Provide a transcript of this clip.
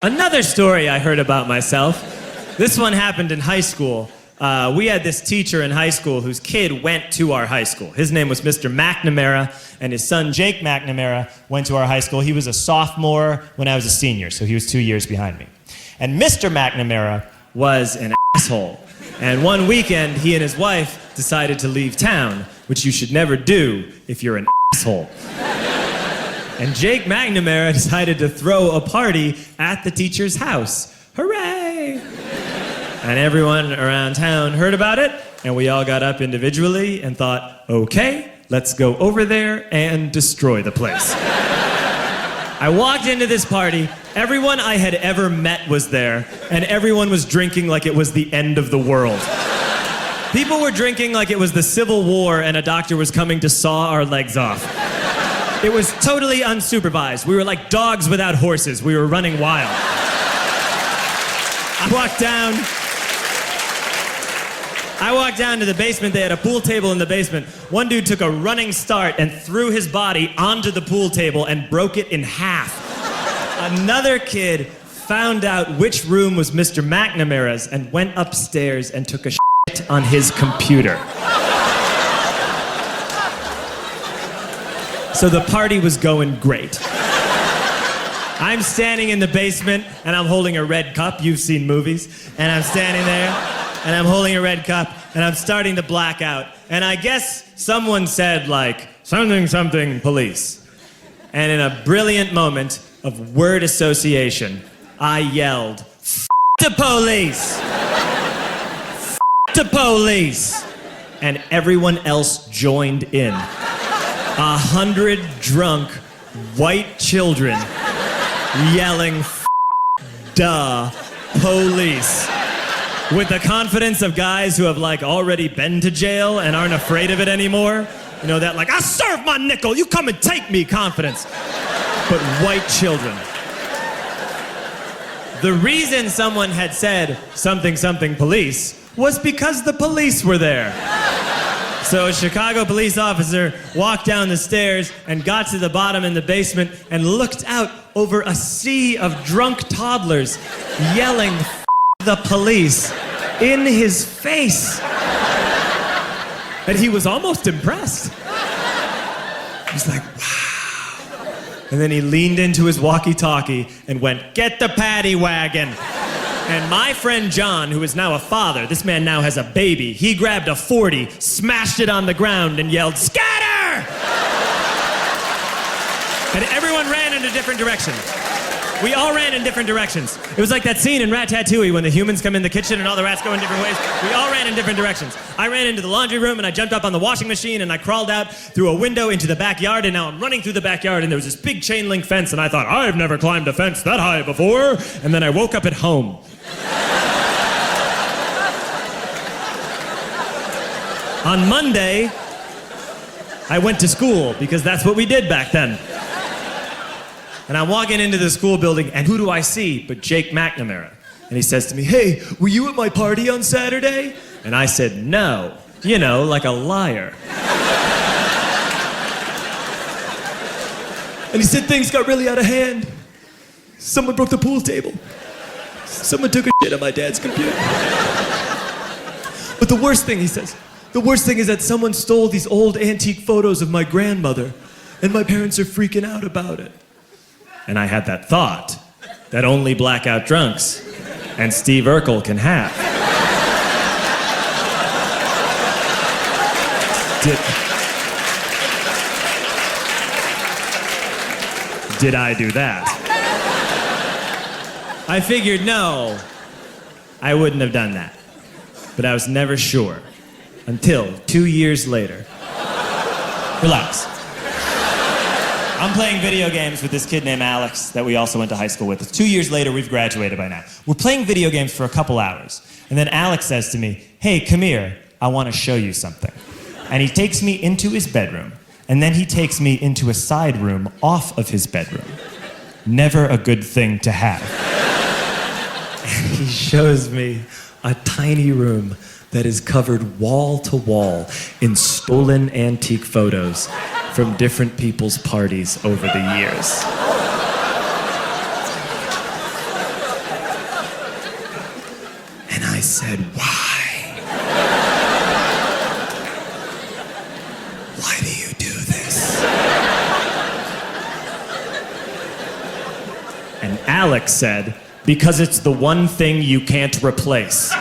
Another story I heard about myself. This one happened in high school. We had this teacher in high school whose kid went to our high school. His name was Mr. McNamara, and his son Jake McNamara went to our high school. He was a sophomore when I was a senior, so he was 2 years behind me. And Mr. McNamara was an asshole. And one weekend, he and his wife decided to leave town, which you should never do if you're an asshole. And Jake McNamara decided to throw a party at the teacher's house. Hooray! And everyone around town heard about it, and we all got up individually and thought, okay, let's go over there and destroy the place. I walked into this party, everyone I had ever met was there, and everyone was drinking like it was the end of the world. People were drinking like it was the Civil War and a doctor was coming to saw our legs off. It was totally unsupervised. We were like dogs without horses. We were running wild. I walked down to the basement. They had a pool table in the basement. One dude took a running start and threw his body onto the pool table and broke it in half. Another kid found out which room was Mr. McNamara's and went upstairs and took a shit on his computer. So the party was going great. I'm standing in the basement and I'm holding a red cup. You've seen movies. And I'm standing there and I'm holding a red cup and I'm starting to black out. And I guess someone said like, something, something, police. And in a brilliant moment of word association, I yelled, F the police! F the police! And everyone else joined in. 100 drunk white children yelling, F duh, police. With the confidence of guys who have like already been to jail and aren't afraid of it anymore. You know, that like, I serve my nickel, you come and take me confidence. But white children. The reason someone had said something, something, police was because the police were there. So a Chicago police officer walked down the stairs and got to the bottom in the basement and looked out over a sea of drunk toddlers yelling, F the police, in his face. And he was almost impressed. He was like, wow. And then he leaned into his walkie-talkie and went, get the paddy wagon. And my friend John, who is now a father, this man now has a baby, he grabbed a 40, smashed it on the ground and yelled, scatter! And everyone ran in a different direction. We all ran in different directions. It was like that scene in Ratatouille when the humans come in the kitchen and all the rats go in different ways. We all ran in different directions. I ran into the laundry room and I jumped up on the washing machine and I crawled out through a window into the backyard, and now I'm running through the backyard and there was this big chain link fence and I thought, I've never climbed a fence that high before. And then I woke up at home. On Monday, I went to school because that's what we did back then. And I'm walking into the school building, and who do I see but Jake McNamara? And he says to me, hey, were you at my party on Saturday? And I said, no. You know, like a liar. And he said things got really out of hand. Someone broke the pool table. Someone took a shit on my dad's computer. But the worst thing, he says, the worst thing is that someone stole these old antique photos of my grandmother, and my parents are freaking out about it. And I had that thought that only blackout drunks and Steve Urkel can have. Did I do that? I figured, no, I wouldn't have done that. But I was never sure until 2 years later. Relax. I'm playing video games with this kid named Alex that we also went to high school with. 2 years later, we've graduated by now. We're playing video games for a couple hours. And then Alex says to me, hey, come here, I want to show you something. And he takes me into his bedroom. And then he takes me into a side room off of his bedroom. Never a good thing to have. And he shows me a tiny room that is covered wall to wall in stolen antique photos from different people's parties over the years. said, "Why? Why do you do this?" And Alex said, "Because it's the one thing you can't replace."